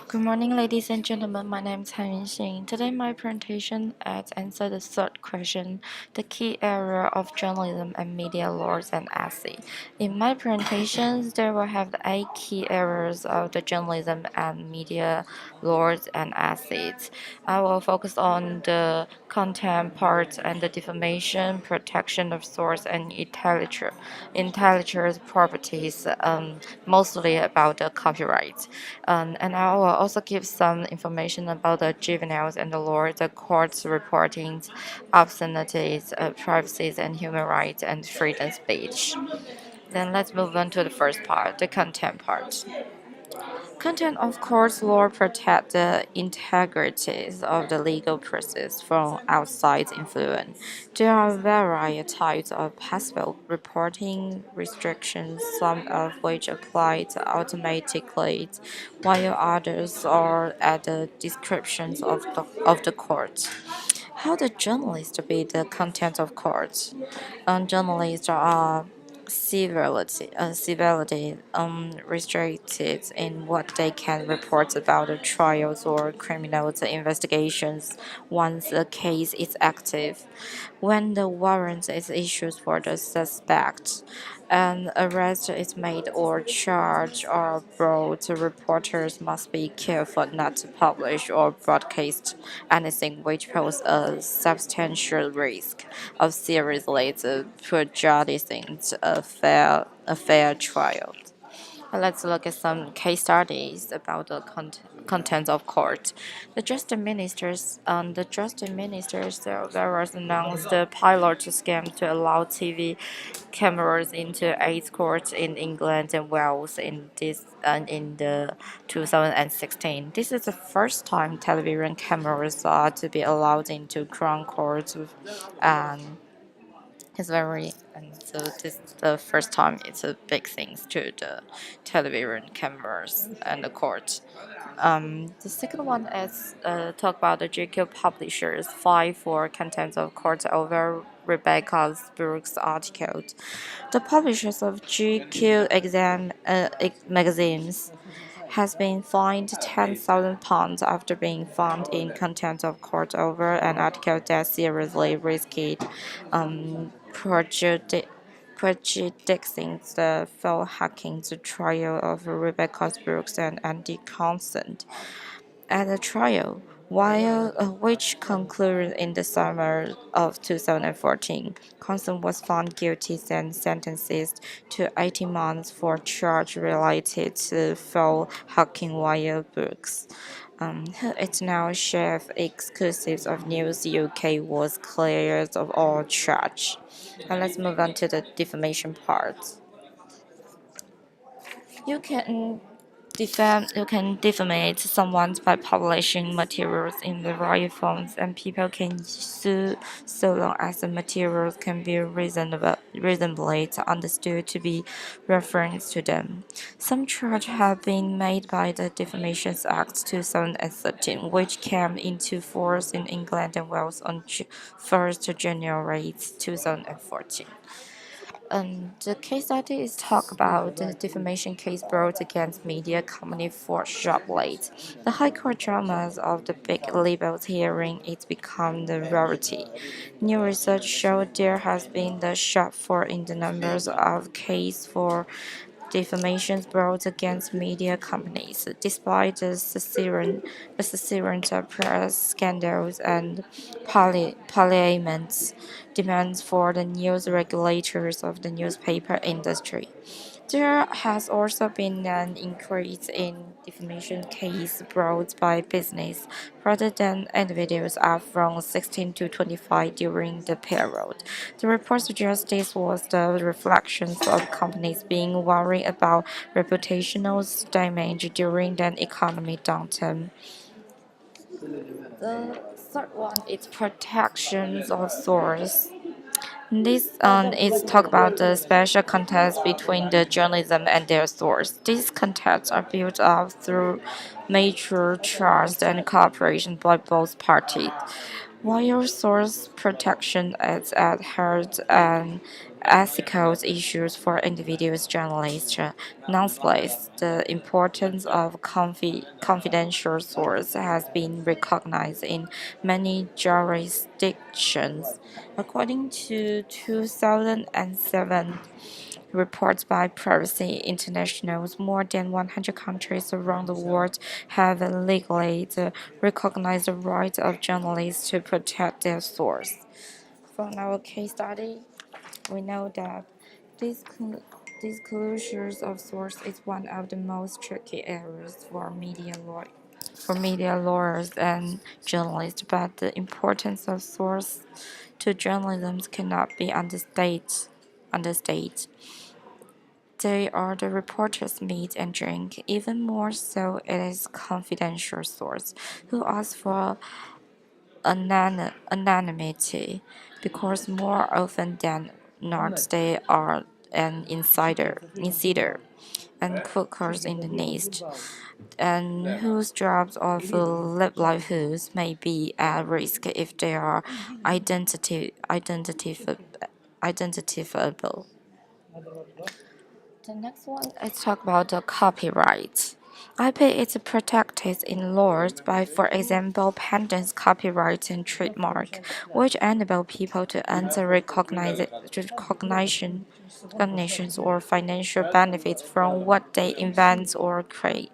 Good morning, ladies and gentlemen. My name is Han Yunxing. Today, my presentation is answer the third question: the key area of journalism and media laws and ethics. In my presentations, there will have the 8 key areas of the journalism and media laws and ethics. I will focus on the content part and the defamation, protection of source, and intellectual properties, mostly about the copyright. And I will also give some information about the juveniles and the law, the court's reporting, obscenities, privacy and human rights, and freedom of speech. Then let's move on to the first part, the content part. Content of course law protect the integrity of the legal process from outside influence. There are various types of possible reporting restrictions, some of which apply automatically, while others are at the descriptions of the court. How the journalist be the content of court? Journalists are civility restricted in what they can report about the trials or criminal investigations once a case is active. When the warrant is issued for the suspect, an arrest is made or charge are brought, reporters must be careful not to publish or broadcast anything which poses a substantial risk of seriously prejudicing a fair trial. Let's look at some case studies about the contents of court. The justice ministers there was announced the pilot scam to allow TV cameras into 8 courts in England and Wales in the 2016. This is the first time television cameras are to be allowed into Crown Court, and it's very and so this is the first time it's a big thing to the television cameras and the court. The second one is talk about the GQ publishers fight for content of court over Rebecca Brooks article. The publishers of GQ magazines has been fined £10,000 after being found in contempt of court over an article that seriously risked prejudicing the full hacking the trial of Rebecca Brooks and Andy Constant. At the trial, which concluded in the summer of 2014, Constant was found guilty and sentenced to 18 months for charge related to full hacking while Brooks. It's now chef exclusive of News UK was cleared of all charge. And let's move on to the defamation part. You can you can defamate someone by publishing materials in various forms, and people can sue so long as the materials can be reasonably understood to be reference to them. Some charges have been made by the Defamation Act 2013, which came into force in England and Wales on 1st January 2014. The case study is talk about the defamation case brought against media company for Shoplight. The High Court dramas of the big libels hearing it's become the rarity. New research showed there has been the shortfall in the numbers of cases for defamations brought against media companies, despite the Caesarean press scandals and Parliament's demands for the news regulators of the newspaper industry. There has also been an increase in defamation cases brought by business rather than individuals, up from 16 to 25 during the period. The report suggests this was the reflection of companies being worried about reputational damage during the economic downturn. The third one is protections of source. This is talk about the special contacts between the journalism and their source. These contacts are built up through mutual trust and cooperation by both parties. While source protection is at heart and ethical issues for individuals, journalists, nonetheless, the importance of confidential source has been recognized in many jurisdictions. According to 2007 reports by Privacy International, more than 100 countries around the world have legally recognized the right of journalists to protect their source. From our case study, we know that disclosures of source is one of the most tricky areas for media lawyers and journalists, but the importance of source to journalism cannot be understated. They are the reporters meet and drink. Even more so, it is confidential source who ask for anonymity because more often than not they are an insider and cookers in the nest, and whose jobs or livelihoods may be at risk if they are identifiable. The next one is talk about the copyright. IP is protected in laws by, for example, patents, copyright, and trademark, which enable people to earn the recognitions or financial benefits from what they invent or create.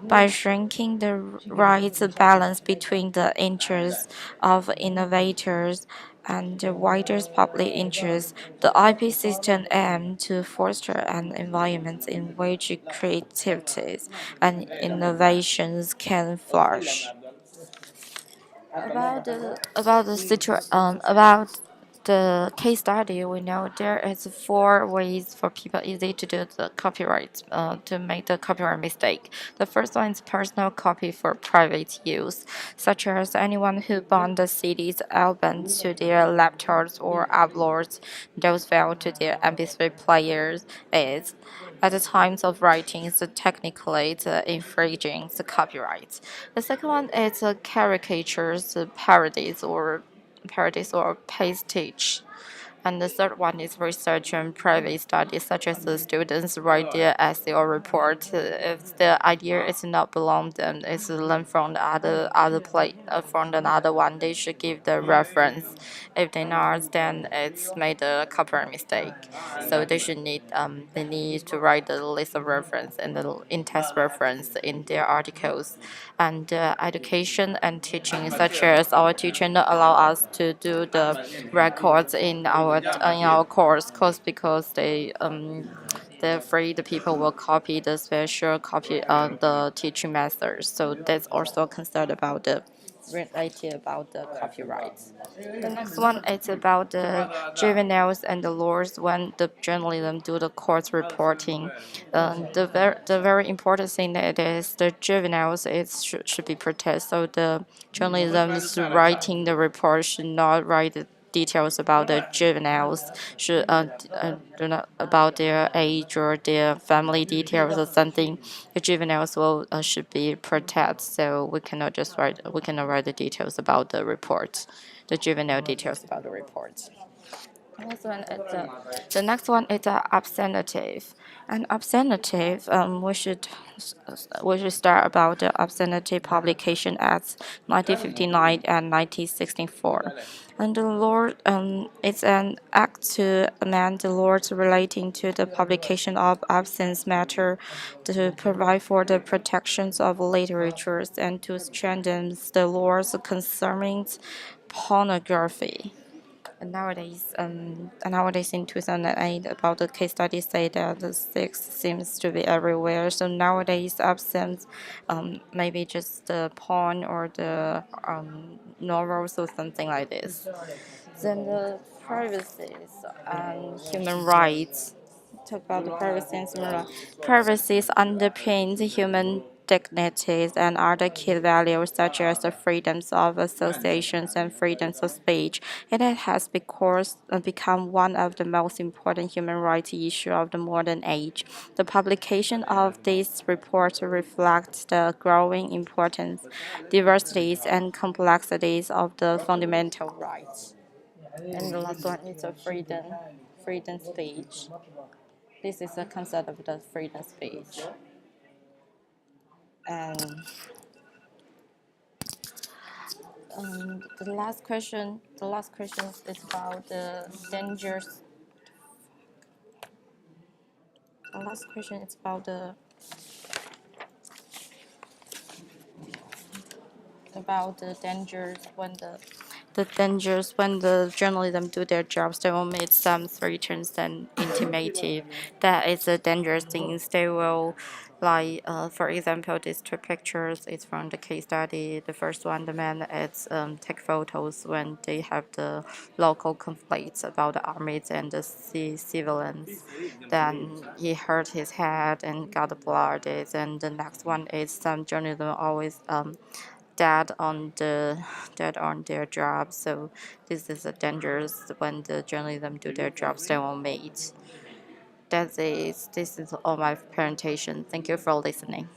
By shrinking the rights balance between the interests of innovators and the wider public interest, the IP system aims to foster an environment in which creativity and innovations can flourish. About the case study, we know there is four ways for people easy to do the copyright to make the copyright mistake. The first one is personal copy for private use, such as anyone who bound the CD's album to their laptops or uploads those files to their MP3 players is at the time of writing is technically infringing the copyright. The second one is caricatures, parodies or pastiche. And the third one is research and private studies, such as the students write their essay or report. If the idea is not belong them, it's learned from the from another one. They should give the reference. If they not, then it's made a copyright mistake. So they need to write the list of reference and the in-text reference in their articles. And education and teaching, such as our teacher not allow us to do the records in our course because they're afraid the people will copy the special copy the teaching methods. So that's also concerned about the related about the copyright. The next one is about the juveniles and the lawyers when the journalism do the court reporting. The very important thing that is the juveniles should be protected. So the journalism is writing the report should not write the details about the juveniles should do not about their age or their family details or something. The juveniles will should be protected. So we cannot write the details about the report, the juvenile details about the report. The next one is the obscenity. And obscenity, we should start about the Obscenity Publication Acts 1959 and 1964. And the law, it's an act to amend the laws relating to the publication of obscene matter, to provide for the protections of literatures and to strengthen the laws concerning pornography. Nowadays in 2008, about the case study say that the sex seems to be everywhere. So nowadays, absence, maybe just the porn or the novels or something like this. Then the privacy and human rights. Talk about the privacy and human rights. Privacy underpins human dignities, and other key values such as the freedoms of associations and freedoms of speech. It has become one of the most important human rights issues of the modern age. The publication of this report reflects the growing importance, diversities, and complexities of the fundamental rights. And the last one is a freedom speech. This is the concept of the freedom speech. And the last question is about the dangers. The last question is about the dangers when the journalism do their jobs. They will make some threats and intimative. That is the dangerous things. They will, like, for example, these two pictures is from the case study. The first one, the man is take photos when they have the local conflicts about the armies and the civilians. Then he hurt his head and got blooded. And the next one is some journalism always dead on their job. So this is a dangerous when the journalism do their jobs they will meet. This is all my presentation. Thank you for listening.